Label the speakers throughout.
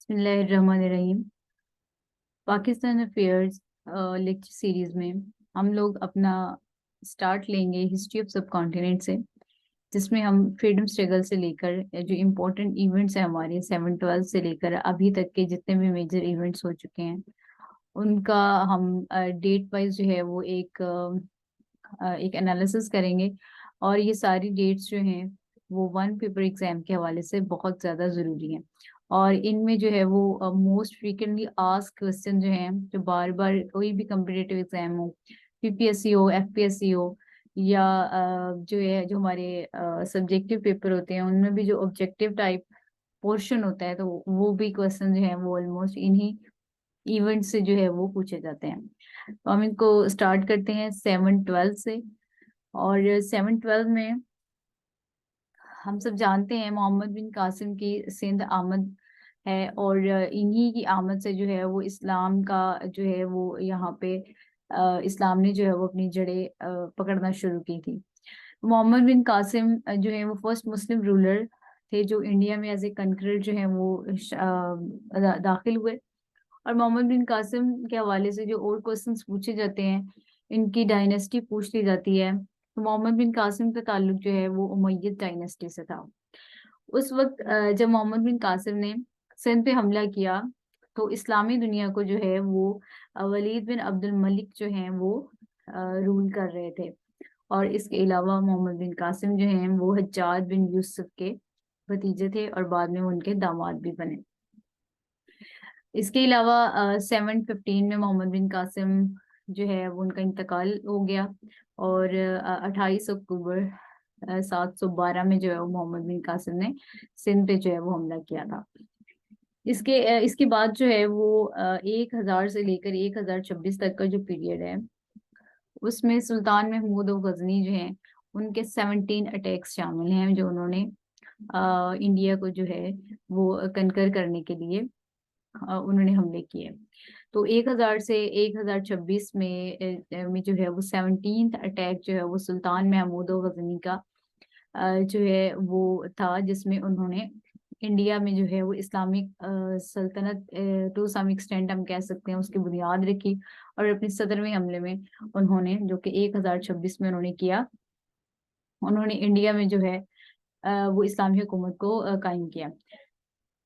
Speaker 1: बिस्मिल्लाहिर्रहमानिर्रहीम। Pakistan affairs lecture series में हम लोग अपना स्टार्ट लेंगे हिस्ट्री ऑफ सब कॉन्टिनेंट से, जिसमें हम फ्रीडम स्ट्रगल से लेकर जो इम्पोर्टेंट इवेंट्स हैं हमारे 7-12 से लेकर अभी तक के जितने भी मेजर इवेंट्स हो चुके हैं उनका हम डेट वाइज जो है वो एक एनालिसिस करेंगे। और ये सारी डेट्स जो हैं वो वन पेपर एग्जाम के हवाले से बहुत ज़्यादा ज़रूरी हैं। और इनमें जो है वो मोस्ट फ्रीक्वेंटली आस्क क्वेश्चन जो हैं, जो बार बार कोई भी कम्पिटिटिव एग्जाम हो, पीपीएससी हो, एफपीएससी हो, या जो है जो हमारे सब्जेक्टिव पेपर होते हैं उनमें भी जो ऑब्जेक्टिव टाइप पोर्शन होता है, तो वो भी क्वेश्चन जो है वो ऑलमोस्ट इन्हीं इवेंट से जो है वो पूछे जाते हैं। तो हम इनको स्टार्ट करते हैं 7-12 से। और 7-12 में हम सब जानते हैं मोहम्मद बिन कासिम की सिंध आमद है, और इन्हीं की आमद से जो है वो इस्लाम का जो है वो यहाँ पे इस्लाम ने जो है वो अपनी जड़ें पकड़ना शुरू की थी। मोहम्मद बिन कासिम जो है वो फर्स्ट मुस्लिम रूलर थे जो इंडिया में एज ए कनकरर जो है वो दाखिल हुए। और मोहम्मद बिन कासिम के हवाले से जो और क्वेश्चंस पूछे जाते हैं, इनकी डायनेस्टी पूछ ली जाती है। तो मोहम्मद बिन कासिम का ताल्लुक जो है वो उमय्यद डायनेस्टी से था। उस वक्त जब मोहम्मद बिन कासिम ने सिंध पे हमला किया, तो इस्लामी दुनिया को जो है वो वलीद बिन अब्दुल मलिक जो हैं वो रूल कर रहे थे। और इसके अलावा मोहम्मद बिन कासिम जो हैं वो हज्जाज बिन यूसुफ के भतीजे थे और बाद में वो उनके दामाद भी बने। इसके अलावा 715 में मोहम्मद बिन कासिम जो है वो उनका इंतकाल हो गया। और 28 अक्टूबर 712 में जो है वो मोहम्मद बिन कासिम ने सिंध पे जो है वो हमला किया था। इसके बाद जो है वो 1000 से लेकर 1026 तक का जो पीरियड है उसमें सुल्तान महमूद और गजनी जो हैं उनके 17 अटैक्स शामिल हैं, जो उन्होंने इंडिया को जो है वो कनकर करने के लिए उन्होंने हमले किए। तो 1000 से 1026 में जो है वो 17th अटैक जो है वो सुल्तान महमूद गजनी का जो है वो था, जिसमें उन्होंने इंडिया में जो है वो इस्लामिक सल्तनत टू सम एक्सटेंट हम कह सकते हैं उसकी बुनियाद रखी। और अपने 17वें हमले में उन्होंने, जो कि 1026 में उन्होंने किया, उन्होंने इंडिया में जो है वो इस्लामी हुकूमत को कायम किया।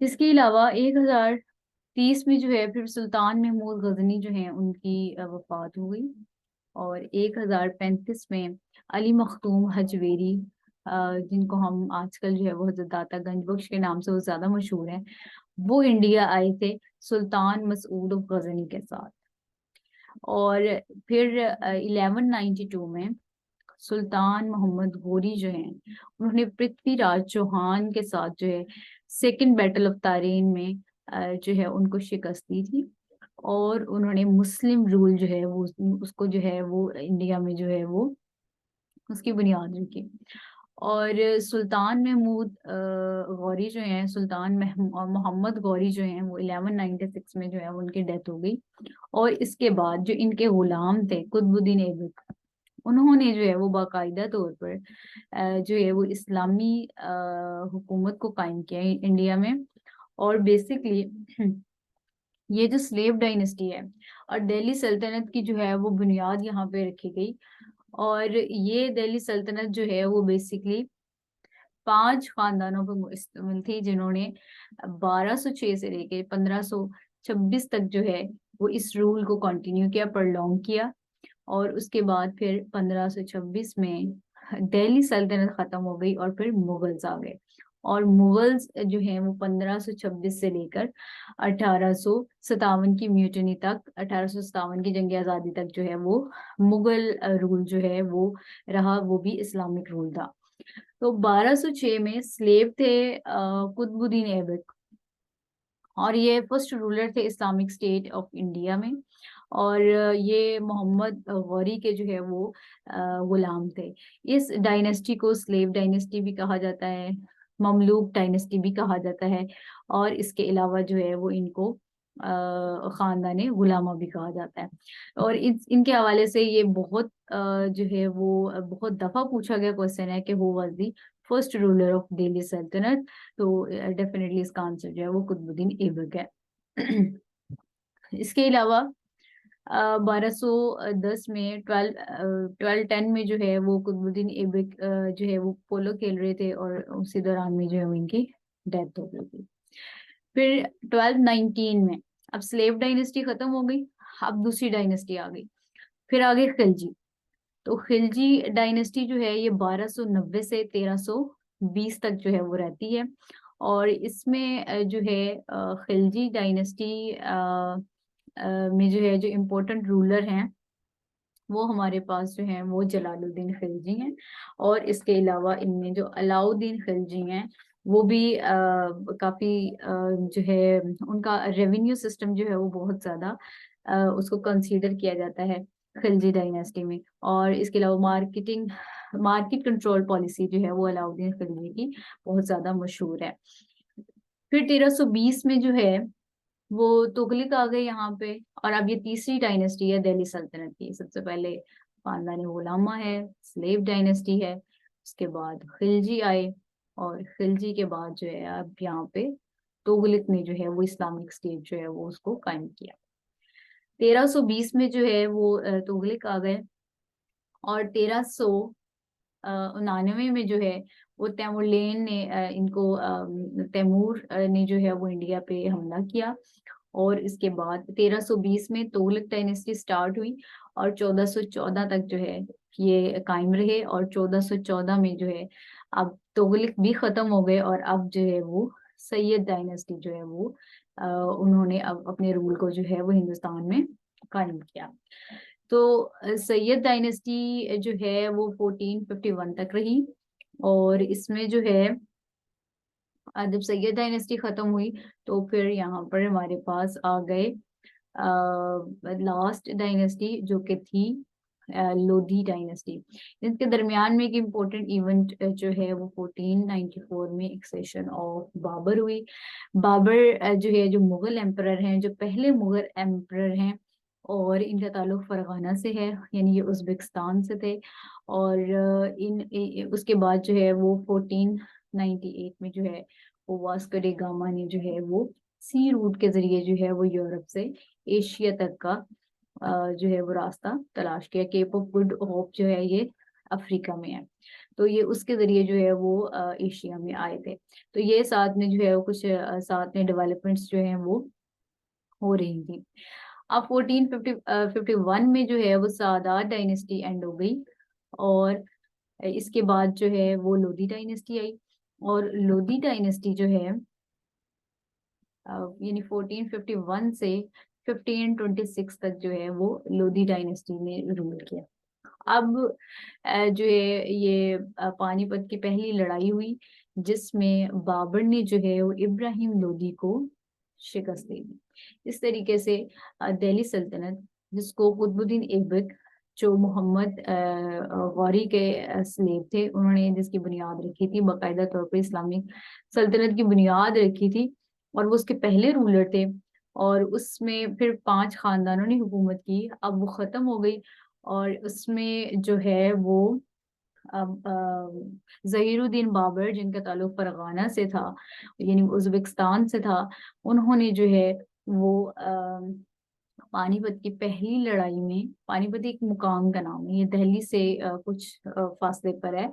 Speaker 1: इसके अलावा 1030 में जो है फिर सुल्तान महमूद गजनी जो है उनकी वफात हो गई। और 1035 में अली मखदूम हजवेरी, जिनको हम आजकल जो है वो हजरत दाता गंज बख्श के नाम से वो ज्यादा मशहूर हैं, वो इंडिया आए थे सुल्तान मसूद ऑफ गजनी के साथ। और फिर 1192 में सुल्तान मोहम्मद गोरी जो हैं उन्होंने पृथ्वीराज चौहान के साथ जो है सेकंड बैटल ऑफ तारीन में जो है उनको शिकस्त दी थी। और उन्होंने मुस्लिम रूल जो है वो उसको जो है वो इंडिया में जो है वो उसकी बुनियाद रखी। और सुल्तान महमूद गौरी जो हैं, मोहम्मद गौरी जो हैं वो 1196 में जो है उनकी डेथ हो गई। और इसके बाद जो इनके गुलाम थे कुतुबुद्दीन ऐबक, उन्होंने जो है वो बाकायदा तौर पर जो है वो इस्लामी हुकूमत को कायम किया इंडिया में। और बेसिकली ये जो स्लेव डायनेस्टी है और दिल्ली सल्तनत की जो है वो बुनियाद यहाँ पे रखी गई। और ये दिल्ली सल्तनत जो है वो बेसिकली 5 खानदानों पर मुश्तमिल थी, जिन्होंने 1206 से लेके 1526 तक जो है वो इस रूल को कंटिन्यू किया, प्रॉन्ग किया। और उसके बाद फिर 1526 में दिल्ली सल्तनत खत्म हो गई और फिर मुगल्स आ गए। और मुगल्स जो हैं वो 1526 से लेकर 1857 की म्यूटनी तक, 1857 की जंग आजादी तक जो है वो मुगल रूल जो है वो रहा, वो भी इस्लामिक रूल था। तो 1206 में स्लेव थे कुतुबुद्दीन ऐबक, और ये फर्स्ट रूलर थे इस्लामिक स्टेट ऑफ इंडिया में। और ये मोहम्मद गौरी के जो है वो गुलाम थे। इस डायनेस्टी को स्लेव डायनेस्टी भी कहा जाता है, ममलूक डायनेस्टी भी कहा जाता है, और इसके अलावा जो है वो इनको खानदाने गुलामा भी कहा जाता है। और इनके हवाले से ये बहुत जो है वो बहुत दफा पूछा गया क्वेश्चन है कि who was the first ruler of Delhi सल्तनत, तो डेफिनेटली इसका आंसर जो है वो कुतुबुद्दीन ऐबक है। इसके अलावा 1210 में 1210 में जो है वो कुतुबुद्दीन ऐबक जो है वो पोलो खेल रहे थे और उसी दौरान में जो है उनकी डेथ हो गई थी। फिर 1219 में, अब स्लेव डायनेस्टी खत्म हो गई, अब दूसरी डायनेस्टी आ गई। फिर आगे खिलजी। तो खिलजी डायनेस्टी जो है ये 1290 से 1320 तक जो है वो रहती है। और इसमें जो है खिलजी डायनेस्टी में जो है जो इम्पोर्टेंट रूलर हैं वो हमारे पास जो है वो जलालुद्दीन खिलजी हैं। और इसके अलावा इनमें जो अलाउद्दीन खिलजी हैं वो भी काफी जो है उनका रेवेन्यू सिस्टम जो है वो बहुत ज्यादा उसको कंसीडर किया जाता है खिलजी डायनेस्टी में। और इसके अलावा मार्केट कंट्रोल पॉलिसी जो है वो अलाउद्दीन खिलजी की बहुत ज्यादा मशहूर है। फिर 1320 में जो है वो तुगलक आ गए यहाँ पे। और अब ये तीसरी डायनेस्टी है दिल्ली सल्तनत की। सबसे पहले खानदान गुलामा है, स्लेव डायनेस्टी है, उसके बाद खिलजी आए, और खिलजी के बाद जो है अब यहाँ पे तुगलक ने जो है वो इस्लामिक स्टेट जो है वो उसको कायम किया। 1320 में जो है वो तुगलक आ गए। और 1399 में जो है वो तैमूरलेन ने इनको तैमूर ने जो है वो इंडिया पे हमला किया। और इसके बाद 1320 में तुगलक डायनेस्टी स्टार्ट हुई और 1414 तक जो है ये कायम रहे। और 1414 में जो है अब तुगलक भी खत्म हो गए और अब जो है वो सैयद डायनेस्टी जो है वो उन्होंने अब अपने रूल को जो है वो हिंदुस्तान में कायम किया। तो सैयद डायनेस्टी जो है वो 1451 तक रही। और इसमें जो है जब सैयद डायनेस्टी खत्म हुई तो फिर यहाँ पर हमारे पास आ गए लास्ट डायनेस्टी जो कि थी लोधी डायनेस्टी। इनके दरमियान में एक इम्पोर्टेंट इवेंट जो है वो 1494 में एक सेशन ऑफ बाबर हुई। बाबर जो है जो मुगल एम्परर हैं, जो पहले मुगल एम्परर हैं, और इनका ताल्लुक फरगाना से है, यानी ये उज्बेकिस्तान से थे। और उसके बाद जो है वो 1498 में जो है वो वास्को डी गामा ने जो है वो सी रूट के जरिए जो है वो यूरोप से एशिया तक का जो है वो रास्ता तलाश किया। केप ऑफ गुड होप जो है ये अफ्रीका में है, तो ये उसके जरिए जो है वो एशिया में आए थे। तो ये साथ में जो है वो कुछ साथ में डेवलपमेंट्स जो है वो हो रही थी। अब 1451 में जो है वो सादात डायनेस्टी एंड हो गई। और इसके बाद जो है वो लोधी डायनेस्टी आई। और लोधी डायनेस्टी जो है यानी 1451 से 1526 तक जो है वो लोधी डायनेस्टी ने रूल किया। अब जो है ये पानीपत की पहली लड़ाई हुई जिसमें बाबर ने जो है वो इब्राहिम लोदी को शिकस्त दे दी। इस तरीके से दिल्ली सल्तनत, जिसको कुतुबुद्दीन ऐबक जो मोहम्मद गौरी के स्लेव थे उन्होंने जिसकी बुनियाद रखी थी, बाकायदा तौर पर इस्लामिक सल्तनत की बुनियाद रखी थी और वो उसके पहले रूलर थे। और उसमें फिर 5 खानदानों ने हुकूमत की, अब वो खत्म हो गई। और उसमें जो है वो अब जहीरुद्दीन बाबर जिनका ताल्लुक फरगाना से था, यानी उज्बेकिस्तान से था, उन्होंने जो है वो पानीपत की पहली लड़ाई में, पानीपत एक मुकाम का नाम है, ये दिल्ली से कुछ फासले पर है,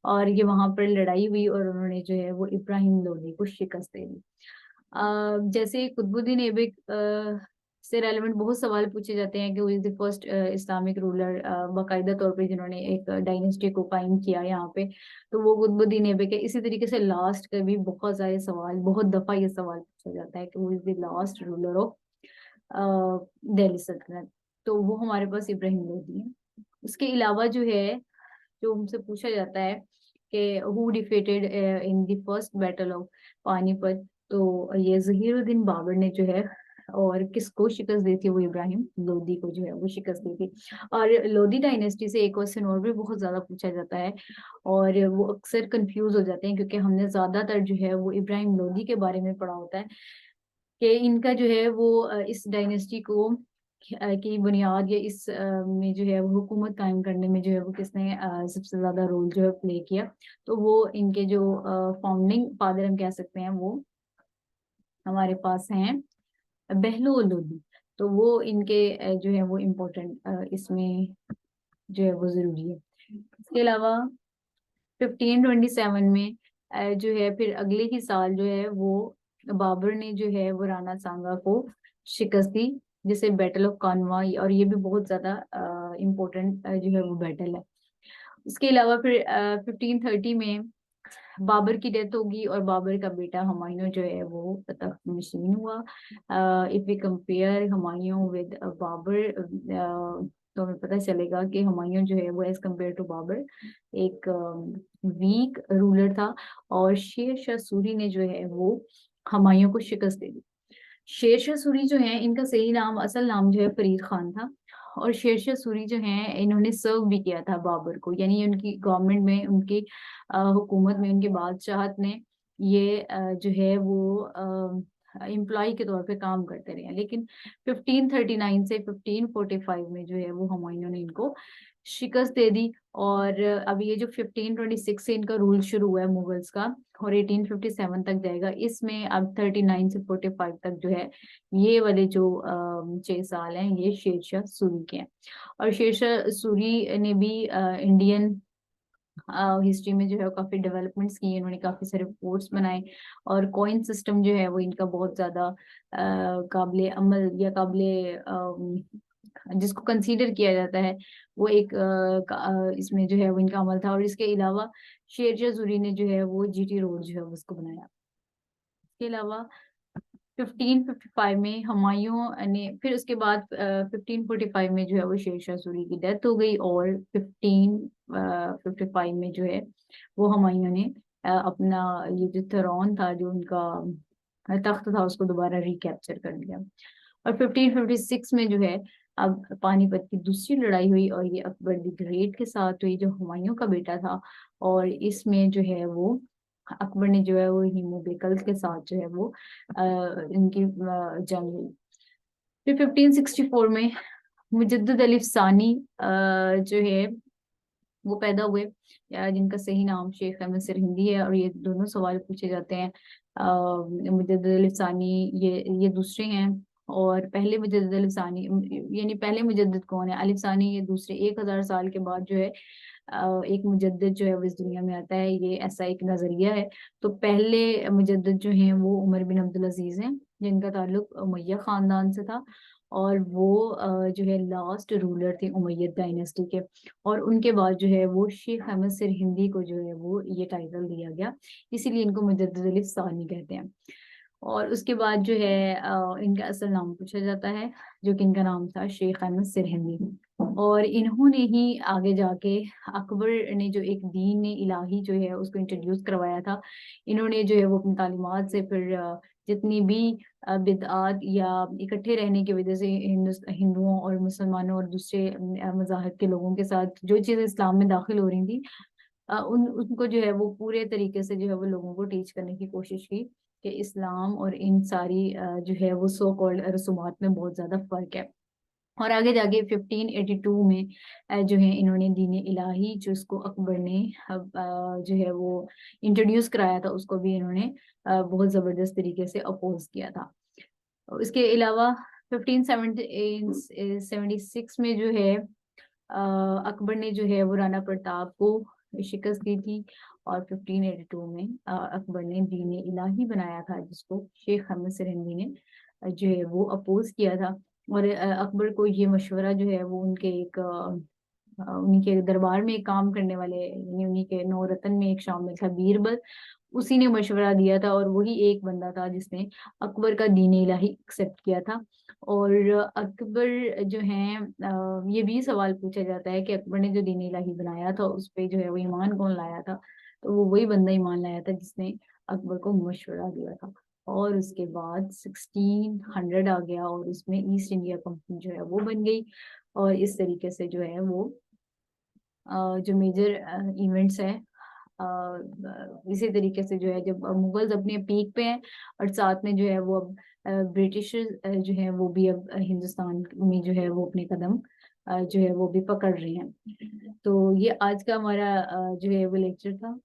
Speaker 1: और ये वहां पर लड़ाई हुई और उन्होंने जो है वो इब्राहिम लोदी को शिकस्त दे दी। जैसे कुतुबुद्दीन ऐबक से रेलेवेंट बहुत सवाल पूछे जाते हैं कि वो is the first Islamic ruler बाकायदा तौर पे जिन्होंने एक डायनेस्टी को कायम किया यहाँ पे, तो वो कुतुबुद्दीन ऐबक है। इसी तरीके से लास्ट का भी बहुत सारे सवाल, बहुत दफा ये सवाल पूछा जाता है कि वो is the last ruler of Delhi सल्तनत, तो वो हमारे पास इब्राहिम लोदी है। उसके अलावा जो है जो हमसे पूछा जाता है कि who defeated in the first battle of Panipat, तो ये जहीरुद्दीन बाबर ने जो है, और किसको शिकस्त दी थी, वो इब्राहिम लोदी को जो है वो शिकस्त दी थी। और लोदी डायनेस्टी से एक क्वेश्चन और भी बहुत ज्यादा पूछा जाता है और वो अक्सर कंफ्यूज हो जाते हैं क्योंकि हमने ज्यादातर जो है वो इब्राहिम लोदी के बारे में पढ़ा होता है कि इनका जो है वो इस डायनेस्टी को की बुनियाद या इस में जो है वो हुकूमत कायम करने में जो है वो किसने सबसे ज्यादा रोल जो है प्ले किया, तो वो इनके जो फाउंडिंग फादर हम कह सकते हैं वो हमारे पास हैं बहलोल लोदी। तो वो इनके जो है वो इम्पोर्टेंट इसमें जो है वो जरूरी है। इसके अलावा 1527 में जो है फिर अगले ही साल जो है वो बाबर ने जो है वो राणा सांगा को शिकस्त दी, जिसे बैटल ऑफ कानवा, और ये भी बहुत ज्यादा इम्पोर्टेंट जो है वो बैटल है। इसके अलावा फिर 1530 में बाबर की डेथ होगी और बाबर का बेटा हुमायूं जो है वो तख्त नशीन हुआ। If we compare Humayun with Babur, तो हमें पता चलेगा कि हुमायूं जो है वो एज कम्पेयर टू बाबर एक वीक रूलर था, और शेर शाह सूरी ने जो है वो हुमायूं को शिकस्त दे दी। शेर शाह सूरी जो है इनका सही नाम, असल नाम जो है फरीद खान था, और शेर शाह सूरी जो है इन्होंने सर्व भी किया था बाबर को, यानी उनकी गवर्नमेंट में, उनकी हुकूमत में, उनकी बादशाहत ने ये जो है वो एम्प्लॉय के तौर पे काम करते रहे। लेकिन 1539 से 1545 में जो है वो हुमायूं ने इनको शिकस्त दे दी। और अब ये जो 1526 से इनका रूल शुरू हुआ है मुगल्स का, और 1857 तक जाएगा, इसमें अब 39 से 45 तक जो है ये वाले जो 6 साल हैं ये शेरशाह सूरी के हैं। और शेरशाह सूरी ने भी इंडियन हिस्ट्री में जो है वो काफी डेवलपमेंट्स की, इन्होंने काफी सारे फोर्ट्स बनाए, और कॉइन सिस्टम जो है वो इनका बहुत ज्यादा काबिले अमल या काबिले जिसको कंसीडर किया जाता है वो एक इसमें जो है वो इनका अमल था। और इसके अलावा शेरशाह सूरी ने जो है वो जीटी रोड जो है वो उसको बनाया। इसके अलावा 1555 में हुमायूं ने, फिर उसके बाद 1545 में जो है वो शेरशाह सूरी की डेथ हो गई, और 1555 में जो है वो हुमायूं ने अपना ये जो थ्रोन था, जो उनका तख्त था, उसको दोबारा रिकैप्चर कर लिया। और 1556 में जो है अब पानीपत की दूसरी लड़ाई हुई, और ये अकबर द ग्रेट के साथ हुई, जो हुमायूं का बेटा था। और इसमें जो है वो अकबर ने जो है वो हिमू बेकल्स के साथ जो है वो इनकी जंग हुई। फिर 1564 में मुजद्दद अली सानी जो है वो पैदा हुए, जिनका सही नाम शेख अहमद सिरहिंदी है। और ये दोनों सवाल पूछे जाते हैं। मुजद्दद अली सानी ये दूसरे हैं, और पहले मुजद्दद अली सानी, यानी पहले मुजद्दद कौन है, अली सानी ये दूसरे। 1000 साल के बाद जो है एक मुजद्दिद जो है वो इस दुनिया में आता है, ये ऐसा एक नजरिया है। तो पहले मुजद्दिद जो हैं वो उमर बिन अब्दुल अजीज हैं, जिनका ताल्लुक उमैया खानदान से था, और वो जो है लास्ट रूलर थे उमैयद डायनेस्टी के। और उनके बाद जो है वो शेख अहमद सिरहिंदी को जो है वो ये टाइटल दिया गया, इसीलिए इनको मुजद्दिद अली सानी कहते हैं। और उसके बाद जो है इनका असल नाम पूछा जाता है, जो कि इनका नाम था शेख अहमद सिरहिंदी। और इन्होंने ही आगे जाके अकबर ने जो एक दीन इलाही जो है उसको इंट्रोड्यूस करवाया था। इन्होंने जो है वो अपनी तालीमात से फिर जितनी भी बिदआत या इकट्ठे रहने की वजह से हिंदुओं और मुसलमानों और दूसरे मज़ाहिब के लोगों के साथ जो चीज़ें इस्लाम में दाखिल हो रही थी, उनको जो है वो पूरे तरीके से जो है वो लोगों को टीच करने की कोशिश की कि इस्लाम और इन सारी जो है वो सो कॉल्ड रसूमात में बहुत ज्यादा फर्क है। और आगे जाके 1582 में जो है इन्होंने दीन इलाही, जो इसको अकबर ने जो है वो इंट्रोड्यूस कराया था, उसको भी इन्होंने बहुत जबरदस्त तरीके से अपोज किया था। और इसके अलावा 1576 में जो है अकबर ने जो है वो राणा प्रताप को शिकस्त दी थी। और 1582 में अकबर ने दीन इलाही बनाया था, जिसको शेख अहमद सिरहिंदी ने जो है वो अपोज किया था। और अकबर को ये मशवरा जो है वो उनके एक उन्हीं के दरबार में काम करने वाले, यानी उन्हीं के नौ रत्न में एक शामिल था बीरबल, उसी ने मशवरा दिया था, और वही एक बंदा था जिसने अकबर का दीन इलाही एक्सेप्ट किया था। और अकबर जो है ये भी सवाल पूछा जाता है कि अकबर ने जो दीन इलाही बनाया था उस पे जो है वो ईमान कौन लाया था, तो वो वही बंदा ईमान लाया था जिसने अकबर को मशवरा दिया था। और उसके बाद 1600 आ गया, और उसमें ईस्ट इंडिया कंपनी जो है वो बन गई। और इस तरीके से जो है वो जो मेजर इवेंट्स है इसी तरीके से जो है जब मुगल्स अपने पीक पे हैं और साथ में जो है वो अब ब्रिटिश जो है वो भी अब हिंदुस्तान में जो है वो अपने कदम जो है वो भी पकड़ रहे हैं। तो ये आज का हमारा जो है वो लेक्चर था।